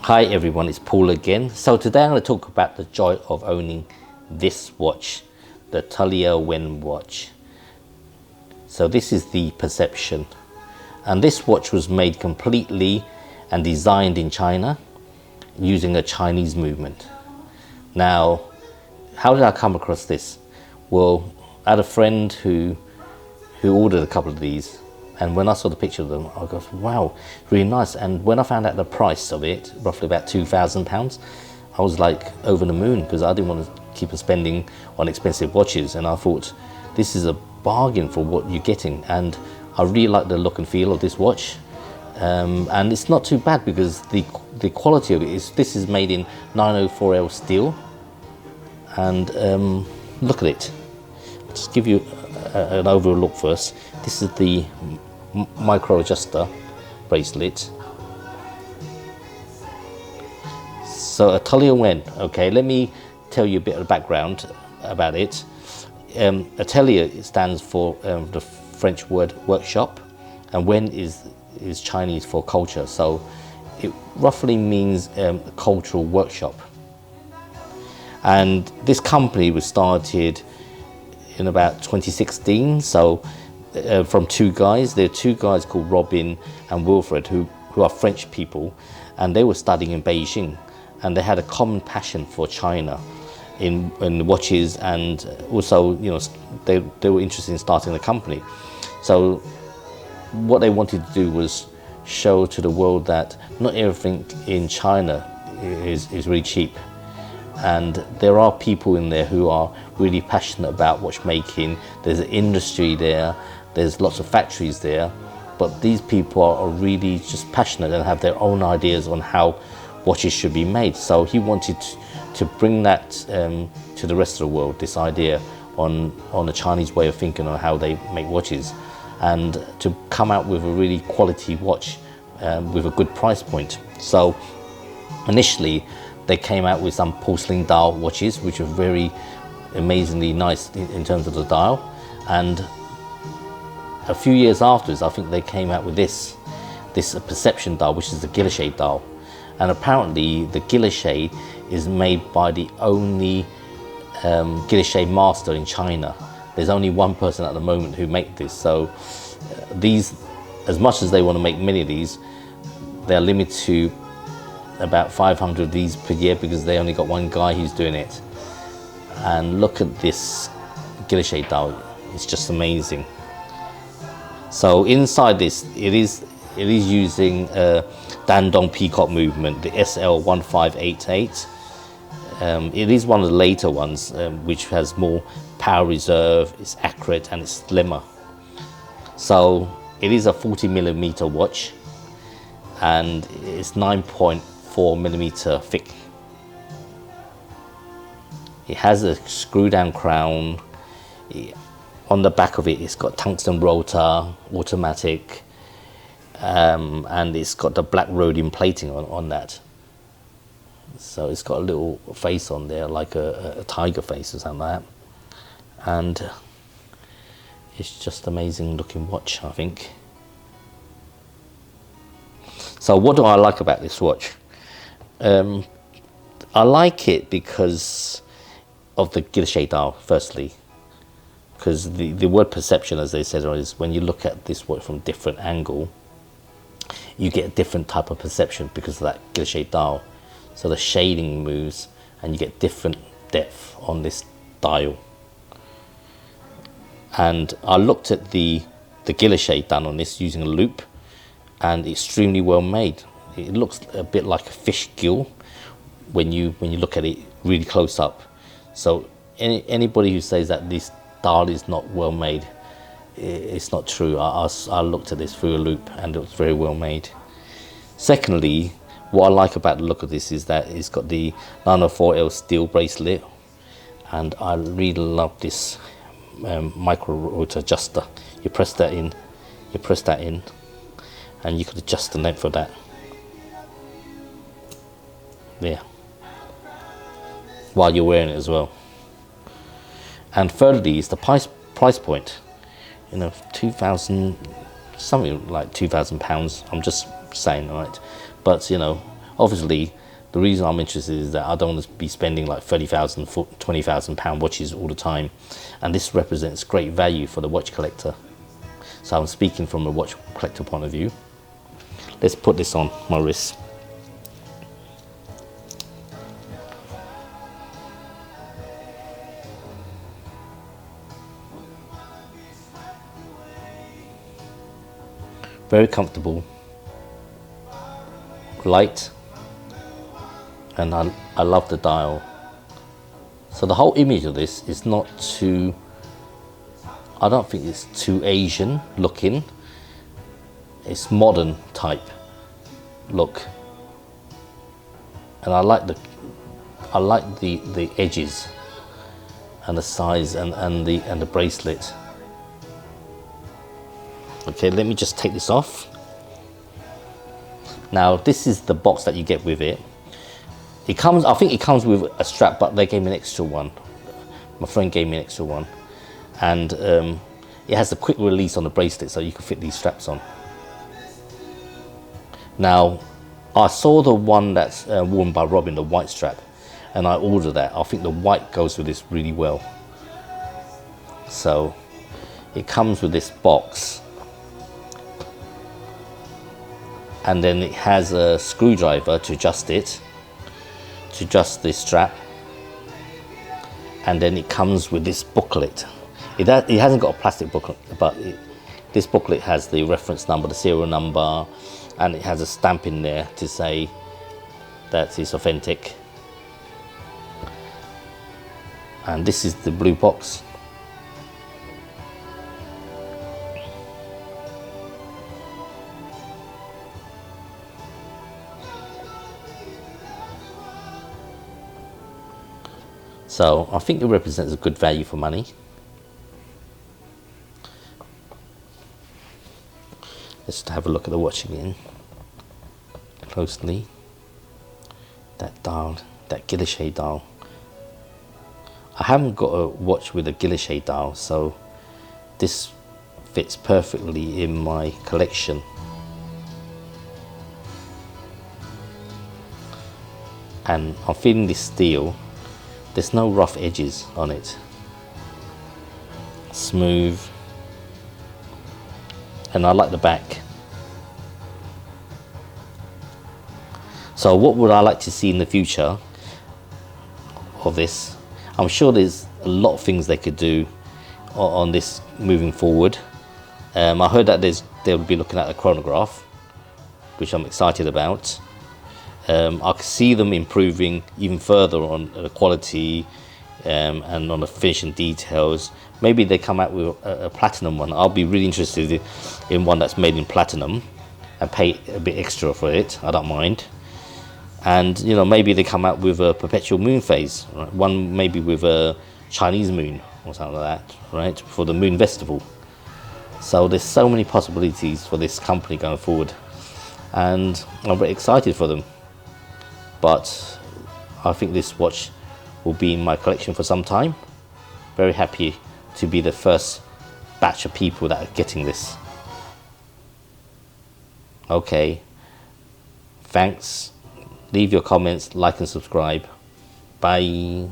Hi everyone, it's Paul again. So today I'm going to talk about the joy of owning this watch, the Atelier Wen watch. So this is the Perception, and this watch was made completely and designed in China using a Chinese movement. Now, how did I come across this? Well, I had a friend who ordered a couple of these, and when I saw the picture of them, I go, wow, really nice. And when I found out the price of it, roughly about £2,000, I was like over the moon, because I didn't want to keep spending on expensive watches. And I thought, this is a bargain for what you're getting. And I really like the look and feel of this watch. And it's not too bad, because the quality of it is, this is made in 904L steel. And look at it. I'll just give you an overall look first. This is the micro adjuster bracelet. So Atelier Wen, okay, let me tell you a bit of background about it. Atelier stands for the French word workshop, and Wen is Chinese for culture, so it roughly means cultural workshop. And this company was started in about 2016, so from two guys. There are two guys called Robin and Wilfred who are French people, and they were studying in Beijing, and they had a common passion for China in watches, and also, you know, they were interested in starting a company. So what they wanted to do was show to the world that not everything in China is really cheap. And there are people in there who are really passionate about watchmaking. There's an industry there, there's lots of factories there, but these people are really just passionate and have their own ideas on how watches should be made. So he wanted to bring that to the rest of the world, this idea on the Chinese way of thinking on how they make watches, and to come out with a really quality watch with a good price point. So initially they came out with some porcelain dial watches, which are very amazingly nice in terms of the dial. And a few years afterwards, I think they came out with this Perception dial, which is the guilloche dial. And apparently the guilloche is made by the only guilloche master in China. There's only one person at the moment who make this. So these, as much as they want to make many of these, they're limited to about 500 of these per year, because they only got one guy who's doing it. And look at this guilloche dial, it's just amazing. So inside this, it is using Dandong Peacock movement, the SL1588. It is one of the later ones, which has more power reserve, it's accurate, and it's slimmer. So it is a 40mm watch, and it's 9.4mm thick. It has a screw down crown. On the back of it, it's got tungsten rotor, automatic, and it's got the black rhodium plating on that. So it's got a little face on there, like a tiger face or something like that. And it's just amazing looking watch, I think. So what do I like about this watch? I like it because of the guilloche dial, firstly. Because the word perception, as they said, is when you look at this watch from a different angle, you get a different type of perception because of that guilloche dial. So the shading moves, and you get different depth on this dial. And I looked at the guilloche done on this using a loop, and extremely well made. It looks a bit like a fish gill when you look at it really close up. So anybody who says that this dial is not well made, it's not true. I looked at this through a loop, and it was very well made. Secondly, what I like about the look of this is that it's got the 904L steel bracelet, and I really love this micro rotor adjuster. You press that in, and you could adjust the length of that. There. While you're wearing it as well. And thirdly, is the price point. You know, 2,000, something like £2,000. I'm just saying, right? But you know, Obviously, the reason I'm interested is that I don't want to be spending like 30,000, 20,000 pound watches all the time, and this represents great value for the watch collector. So I'm speaking from a watch collector point of view. Let's put this on my wrist. Very comfortable, light, and I love the dial. So the whole image of this is not too, I don't think it's too Asian looking. It's modern type look, and I like the edges and the size and the bracelet. Okay, let me just take this off. Now this is the box that you get with it. It comes, I think it comes with a strap, but they gave me an extra one. My friend gave me an extra one, and it has a quick release on the bracelet, so you can fit these straps on. Now, I saw the one that's worn by Robin, the white strap, and I ordered that. I think the white goes with this really well. So it comes with this box, and then it has a screwdriver to adjust it, to adjust this strap, and then it comes with this booklet. It hasn't got a plastic booklet, but this booklet has the reference number, the serial number, and it has a stamp in there to say that it's authentic. And this is the blue box. So I think it represents a good value for money. Let's have a look at the watch again closely. That dial, that Guilloche dial. I haven't got a watch with a Guilloche dial, so this fits perfectly in my collection. And I'm feeling this steel. There's no rough edges on it. Smooth. And I like the back. So what would I like to see in the future of this? I'm sure there's a lot of things they could do on this moving forward. I heard that they'll be looking at a chronograph, which I'm excited about. I could see them improving even further on the quality and on the finishing details. Maybe they come out with a platinum one. I'll be really interested in one that's made in platinum and pay a bit extra for it. I don't mind. And you know, maybe they come out with a perpetual moon phase, right? One maybe with a Chinese moon or something like that, right, for the moon festival. So there's so many possibilities for this company going forward, and I'm very excited for them. But I think this watch will be in my collection for some time. Very happy to be the first batch of people that are getting this. Okay, thanks. Leave your comments, like and subscribe. Bye.